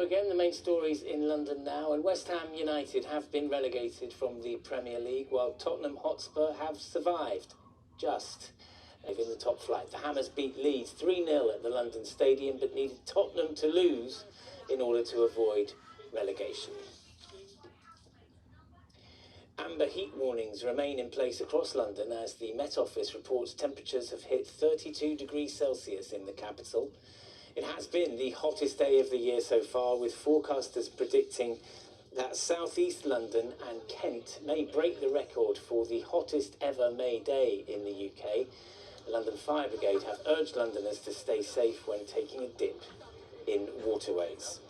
again, the main stories in London now, and West Ham United have been relegated from the Premier League, while Tottenham Hotspur have survived, just in the top flight. The Hammers beat Leeds 3-0 at the London Stadium, but needed Tottenham to lose in order to avoid relegation. Amber heat warnings remain in place across London as the Met Office reports temperatures have hit 32 degrees Celsius in the capital. It has been the hottest day of the year so far, with forecasters predicting that South East London and Kent may break the record for the hottest ever May day in the UK. The London Fire Brigade have urged Londoners to stay safe when taking a dip in waterways.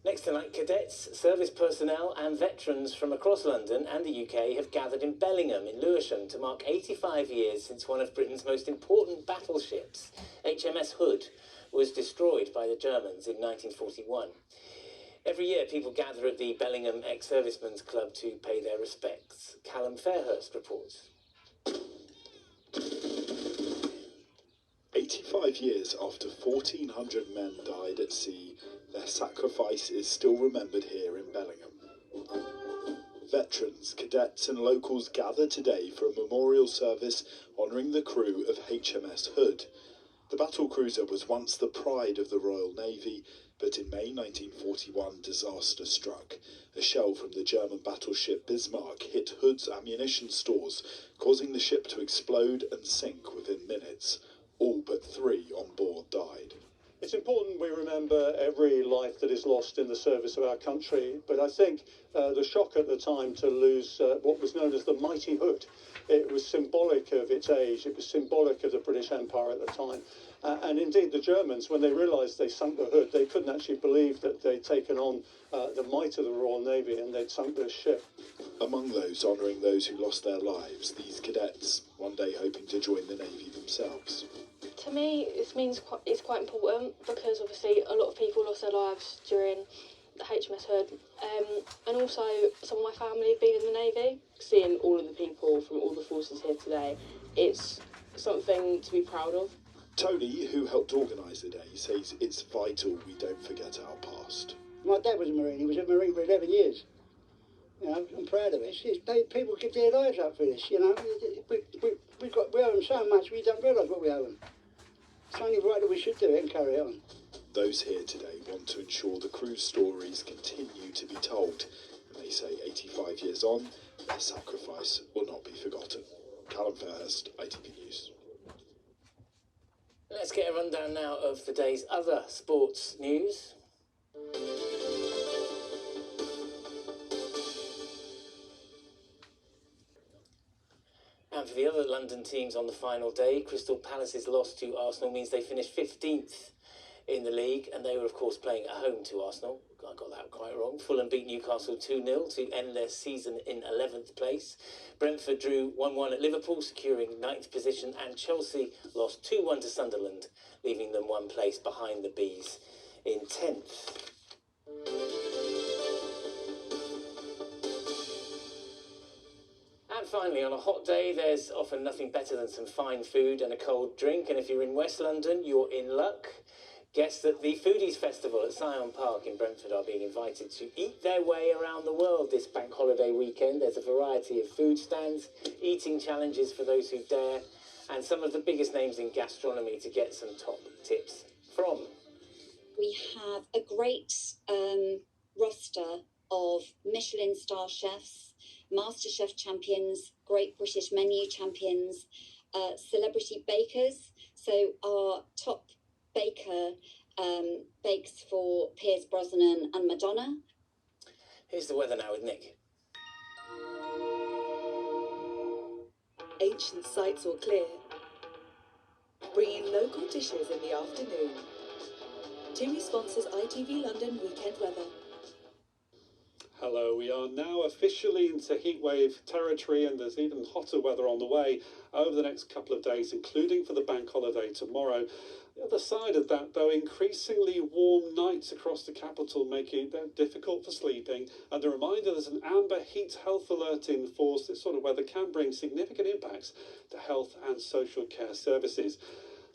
Next tonight, cadets, service personnel and veterans from across London and the UK have gathered in Bellingham in Lewisham to mark 85 years since one of Britain's most important battleships, HMS Hood, was destroyed by the Germans in 1941. Every year, people gather at the Bellingham Ex-Servicemen's Club to pay their respects. Callum Fairhurst reports. 85 years after 1,400 men died at sea, their sacrifice is still remembered here in Bellingham. Veterans, cadets and locals gather today for a memorial service honouring the crew of HMS Hood. The battlecruiser was once the pride of the Royal Navy, but in May 1941 disaster struck. A shell from the German battleship Bismarck hit Hood's ammunition stores, causing the ship to explode and sink within minutes. All but 3 on board died. It's important we remember every life that is lost in the service of our country, but I think the shock at the time to lose what was known as the Mighty Hood, it was symbolic of its age, it was symbolic of the British Empire at the time. And indeed the Germans, when they realised they sunk the Hood, they couldn't actually believe that they'd taken on the might of the Royal Navy and they'd sunk their ship. Among those honouring those who lost their lives, these cadets, one day hoping to join the Navy themselves. To me, this means it's quite important because obviously a lot of people lost their lives during the HMS Hood, and also some of my family have been in the Navy. Seeing all of the people from all the forces here today, it's something to be proud of. Tony, who helped organise the day, says it's vital we don't forget our past. My dad was a Marine. He was a Marine for 11 years. You know, I'm proud of it. People give their lives up for this, you know. We owe them so much we don't realise what we owe them. It's only right that we should do it and carry on. Those here today want to ensure the crew's stories continue to be told. And they say 85 years on, their sacrifice will not be forgotten. Callum Fairhurst, ITV News. Let's get a rundown now of the day's other sports news. And for the other London teams on the final day, Crystal Palace's loss to Arsenal means they finished 15th in the league, and they were of course playing at home to Arsenal. I got that quite wrong. Fulham beat Newcastle 2-0 to end their season in 11th place. Brentford drew 1-1 at Liverpool, securing 9th position, and Chelsea lost 2-1 to Sunderland, leaving them one place behind the Bees in 10th. And finally, on a hot day, there's often nothing better than some fine food and a cold drink, and if you're in West London, you're in luck. Guests at the Foodies Festival at Syon Park in Brentford are being invited to eat their way around the world this bank holiday weekend. There's a variety of food stands, eating challenges for those who dare, and some of the biggest names in gastronomy to get some top tips from. We have a great roster of Michelin star chefs, MasterChef champions, Great British Menu champions, celebrity bakers. So our top baker bakes for Piers Brosnan and Madonna. Here's the weather now with Nick. Ancient sites all clear, bringing local dishes in the afternoon. TUI sponsors ITV London weekend weather. Hello, we are now officially into heatwave territory, and there's even hotter weather on the way over the next couple of days, including for the bank holiday tomorrow. The other side of that, though, increasingly warm nights across the capital, making it difficult for sleeping. And a reminder, there's an amber heat health alert in force. This sort of weather can bring significant impacts to health and social care services.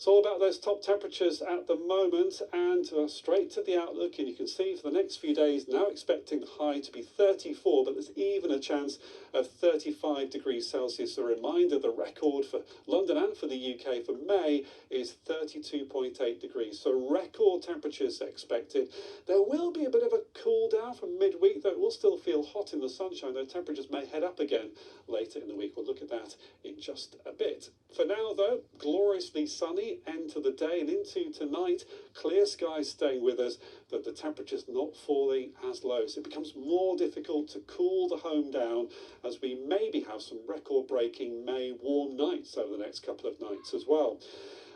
It's all about those top temperatures at the moment, and straight to the outlook, and you can see for the next few days now expecting the high to be 34, but there's even a chance of 35 degrees Celsius. A reminder, the record for London and for the UK for May is 32.8 degrees, so record temperatures expected. There will be a bit of a cool down from midweek, though it will still feel hot in the sunshine, though temperatures may head up again later in the week. We'll look at that in just a bit. For now, though, gloriously sunny end to the day and into tonight. Clear skies staying with us, but the temperature's not falling as low, so it becomes more difficult to cool the home down as we maybe have some record-breaking May warm nights over the next couple of nights as well.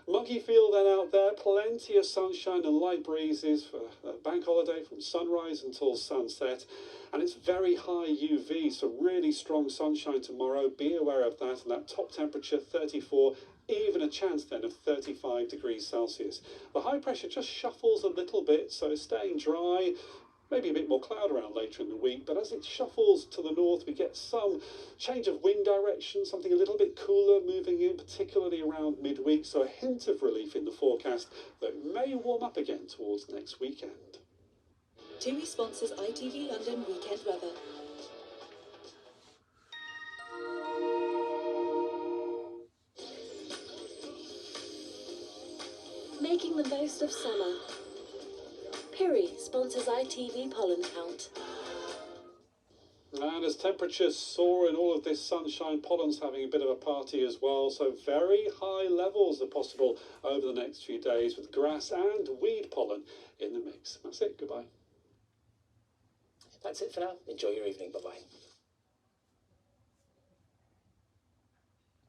Muggy feel then out there, plenty of sunshine and light breezes for a bank holiday from sunrise until sunset, and it's very high UV, so really strong sunshine tomorrow. Be aware of that, and that top temperature 34, even a chance then of 35 degrees Celsius. The high pressure just shuffles a little bit, so staying dry. Maybe a bit more cloud around later in the week, but as it shuffles to the north, we get some change of wind direction, something a little bit cooler moving in, particularly around midweek, so a hint of relief in the forecast that may warm up again towards next weekend. TUI sponsors ITV London weekend weather. Making the most of summer. Piri sponsors ITV pollen count. And as temperatures soar in all of this sunshine, pollen's having a bit of a party as well, so very high levels are possible over the next few days with grass and weed pollen in the mix. That's it, goodbye. That's it for now. Enjoy your evening. Bye-bye.